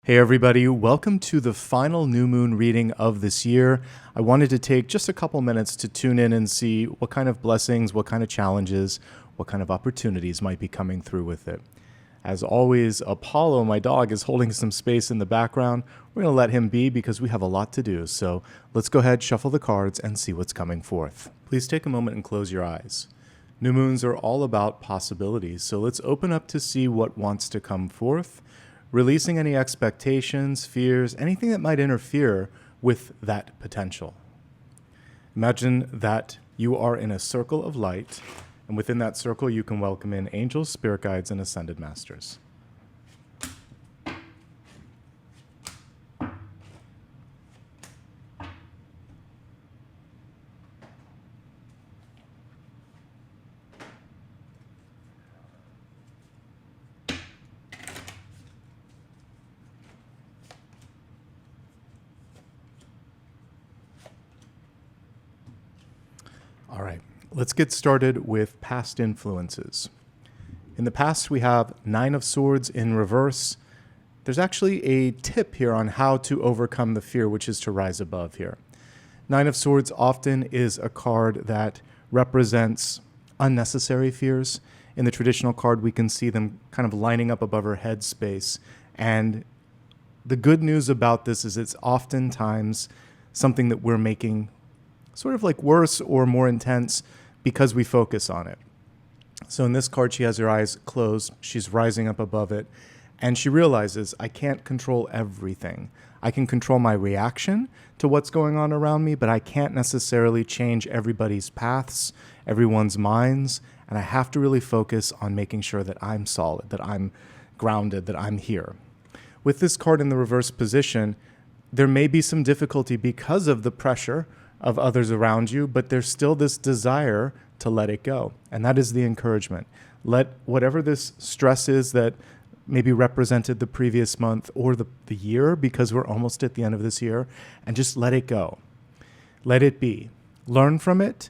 Hey everybody, welcome to the final new moon reading of this year. I wanted to take just a couple minutes to tune in and see what kind of blessings, what kind of challenges, what kind of opportunities might be coming through with it. As always, Apollo, my dog, is holding some space in the background. We're going to let him be because we have a lot to do. So let's go ahead, shuffle the cards, and see what's coming forth. Please take a moment and close your eyes. New moons are all about possibilities, so let's open up to see what wants to come forth, releasing any expectations, fears, anything that might interfere with that potential. Imagine that you are in a circle of light, and within that circle you can welcome in angels, spirit guides, and ascended masters. All right, let's get started with past influences. In the past, we have Nine of Swords in reverse. There's actually a tip here on how to overcome the fear, which is to rise above here. Nine of Swords often is a card that represents unnecessary fears. In the traditional card, we can see them kind of lining up above her head space. And the good news about this is it's oftentimes something that we're making sort of like worse or more intense because we focus on it. So in this card, she has her eyes closed. She's rising up above it. And she realizes, I can't control everything. I can control my reaction to what's going on around me, but I can't necessarily change everybody's paths, everyone's minds. And I have to really focus on making sure that I'm solid, that I'm grounded, that I'm here. With this card in the reverse position, there may be some difficulty because of the pressure of others around you, but there's still this desire to let it go. And that is the encouragement. Let whatever this stress is that maybe represented the previous month or the year, because we're almost at the end of this year, and just let it go. Let it be. Learn from it,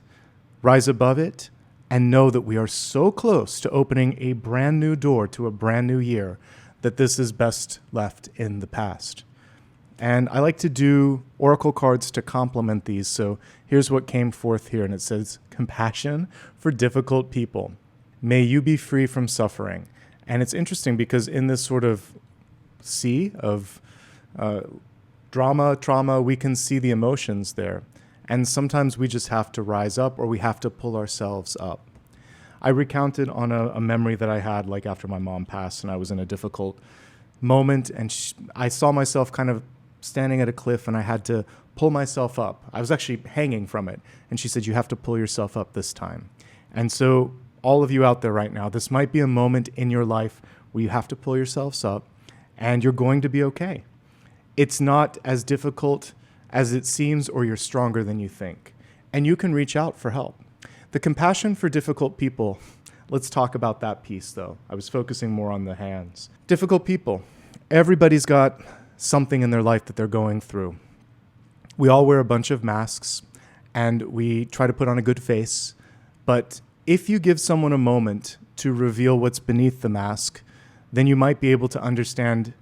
rise above it, and know that we are so close to opening a brand new door to a brand new year that this is best left in the past. And I like to do oracle cards to complement these. So here's what came forth here. And it says, compassion for difficult people. May you be free from suffering. And it's interesting because in this sort of sea of drama, trauma, we can see the emotions there. And sometimes we just have to rise up or we have to pull ourselves up. I recounted on a memory that I had like after my mom passed and I was in a difficult moment. And I saw myself kind of standing at a cliff and I had to pull myself up. I was actually hanging from it. And she said, you have to pull yourself up this time. And so all of you out there right now, this might be a moment in your life where you have to pull yourselves up and you're going to be okay. It's not as difficult as it seems or you're stronger than you think. And you can reach out for help. The compassion for difficult people, let's talk about that piece though. I was focusing more on the hands. Difficult people. Everybody's got something in their life that they're going through. We all wear a bunch of masks and we try to put on a good face. But if you give someone a moment to reveal what's beneath the mask, then you might be able to understand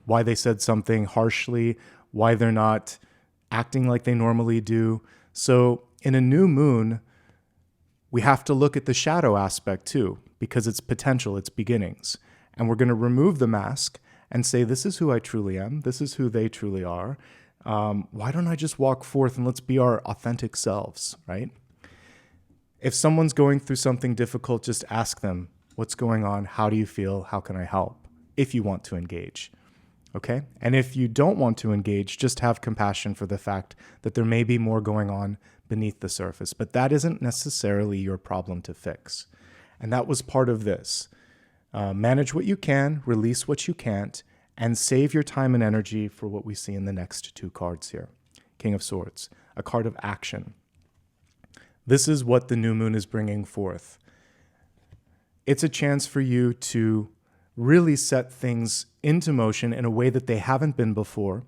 why they said something harshly, why they're not acting like they normally do. So in a new moon, we have to look at the shadow aspect too, because it's potential, it's beginnings. And we're going to remove the mask and say, this is who I truly am. This is who they truly are. Why don't I just walk forth and let's be our authentic selves, right? If someone's going through something difficult, just ask them, what's going on? How do you feel? How can I help? If you want to engage, okay? And if you don't want to engage, just have compassion for the fact that there may be more going on beneath the surface, but that isn't necessarily your problem to fix. And that was part of this. Manage what you can, release what you can't, and save your time and energy for what we see in the next two cards here. King of Swords, a card of action. This is what the new moon is bringing forth. It's a chance for you to really set things into motion in a way that they haven't been before.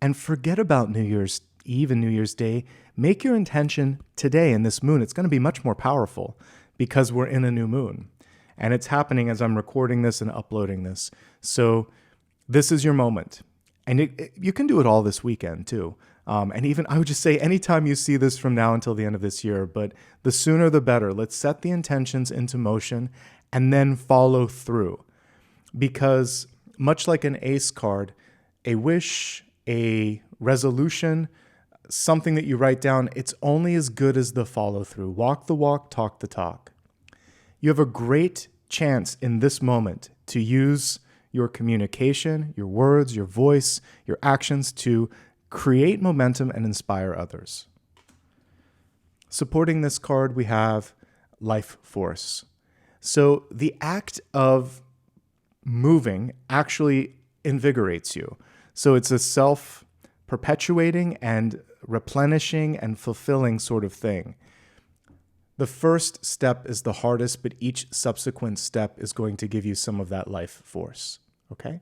And forget about New Year's Eve and New Year's Day. Make your intention today in this moon. It's going to be much more powerful because we're in a new moon. And it's happening as I'm recording this and uploading this. So This is your moment. And you can do it all this weekend too. And even I would just say anytime you see this from now until the end of this year, but the sooner the better. Let's set the intentions into motion and then follow through. Because much like an ace card, a wish, a resolution, something that you write down, it's only as good as the follow through. Walk the walk, talk the talk. You have a great chance in this moment to use your communication, your words, your voice, your actions to create momentum and inspire others. Supporting this card, we have life force. So the act of moving actually invigorates you. So it's a self-perpetuating and replenishing and fulfilling sort of thing. The first step is the hardest, but each subsequent step is going to give you some of that life force, okay?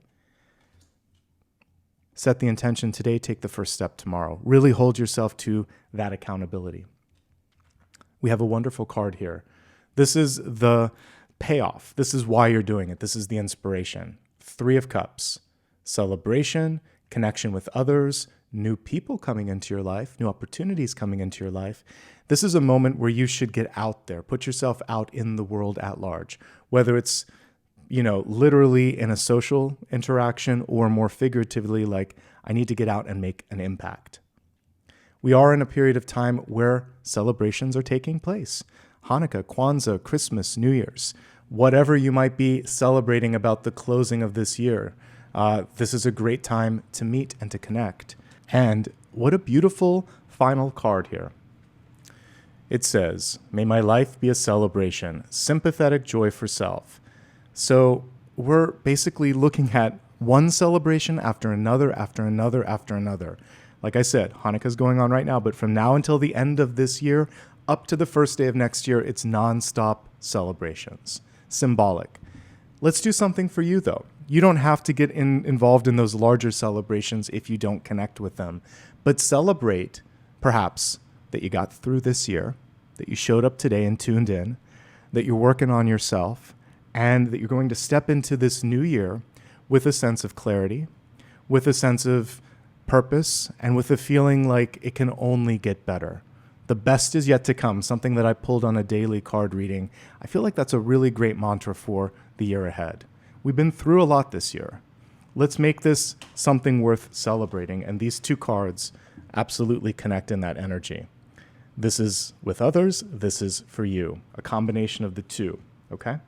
Set the intention today, take the first step tomorrow. Really hold yourself to that accountability. We have a wonderful card here. This is the payoff. This is why you're doing it. This is the inspiration. 3 of Cups. Celebration, connection with others, new people coming into your life, new opportunities coming into your life. This is a moment where you should get out there, put yourself out in the world at large, whether it's, literally in a social interaction or more figuratively, like I need to get out and make an impact. We are in a period of time where celebrations are taking place. Hanukkah, Kwanzaa, Christmas, New Year's, whatever you might be celebrating about the closing of this year. This is a great time to meet and to connect. And what a beautiful final card here. It says, may my life be a celebration, sympathetic joy for self. So we're basically looking at one celebration after another, after another, after another. Like I said, Hanukkah's going on right now, but from now until the end of this year, up to the first day of next year, it's nonstop celebrations. Symbolic. Let's do something for you, though. You don't have to get involved in those larger celebrations if you don't connect with them. But celebrate, perhaps, that you got through this year, that you showed up today and tuned in, that you're working on yourself, and that you're going to step into this new year with a sense of clarity, with a sense of purpose, and with a feeling like it can only get better. The best is yet to come, something that I pulled on a daily card reading. I feel like that's a really great mantra for the year ahead. We've been through a lot this year. Let's make this something worth celebrating, and these 2 cards absolutely connect in that energy. This is with others, this is for you, a combination of the 2, okay?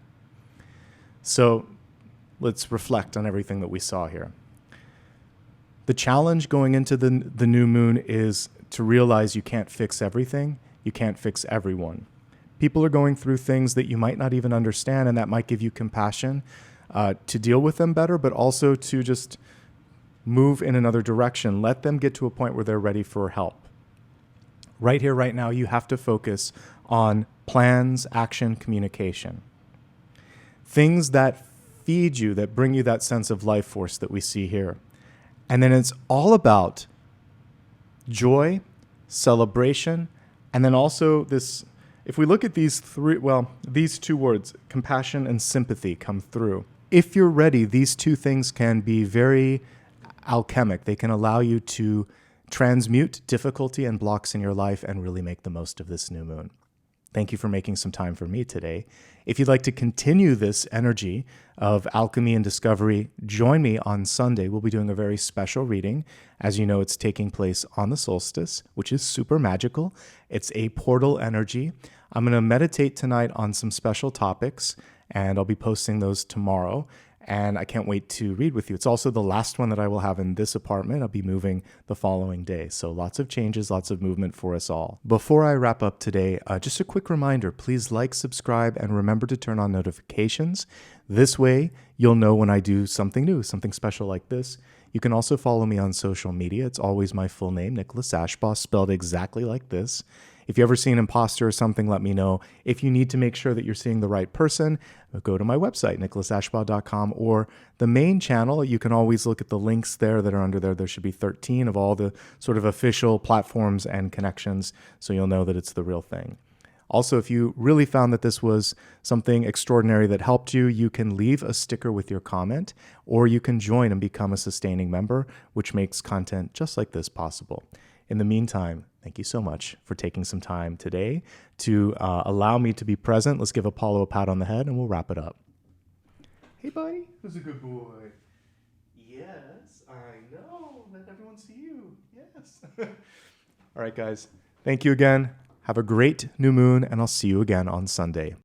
So let's reflect on everything that we saw here. The challenge going into the new moon is to realize you can't fix everything, you can't fix everyone. People are going through things that you might not even understand, and that might give you compassion to deal with them better, but also to just move in another direction. Let them get to a point where they're ready for help. Right here, right now, you have to focus on plans, action, communication. Things that feed you, that bring you that sense of life force that we see here. And then it's all about joy, celebration, and then also this, if we look at these 2 words, compassion and sympathy come through. If you're ready, these 2 things can be very alchemic. They can allow you to transmute difficulty and blocks in your life and really make the most of this new moon. Thank you for making some time for me today. If you'd like to continue this energy of alchemy and discovery, join me on Sunday. We'll be doing a very special reading. As you know, it's taking place on the solstice, which is super magical. It's a portal energy. I'm going to meditate tonight on some special topics, and I'll be posting those tomorrow. And I can't wait to read with you. It's also the last one that I will have in this apartment. I'll be moving the following day. So lots of changes, lots of movement for us all. Before I wrap up today, just a quick reminder, please like, subscribe, and remember to turn on notifications. This way, you'll know when I do something new, something special like this. You can also follow me on social media. It's always my full name, Nicholas Ashbaugh, spelled exactly like this. If you ever see an imposter or something, let me know. If you need to make sure that you're seeing the right person, go to my website, nicholasashbaugh.com, or the main channel. You can always look at the links there that are under there. There should be 13 of all the sort of official platforms and connections, so you'll know that it's the real thing. Also, if you really found that this was something extraordinary that helped you, you can leave a sticker with your comment, or you can join and become a sustaining member, which makes content just like this possible. In the meantime, thank you so much for taking some time today to allow me to be present. Let's give Apollo a pat on the head and we'll wrap it up. Hey, buddy. Who's a good boy? Yes, I know. Let everyone see you. Yes. All right, guys. Thank you again. Have a great new moon, and I'll see you again on Sunday.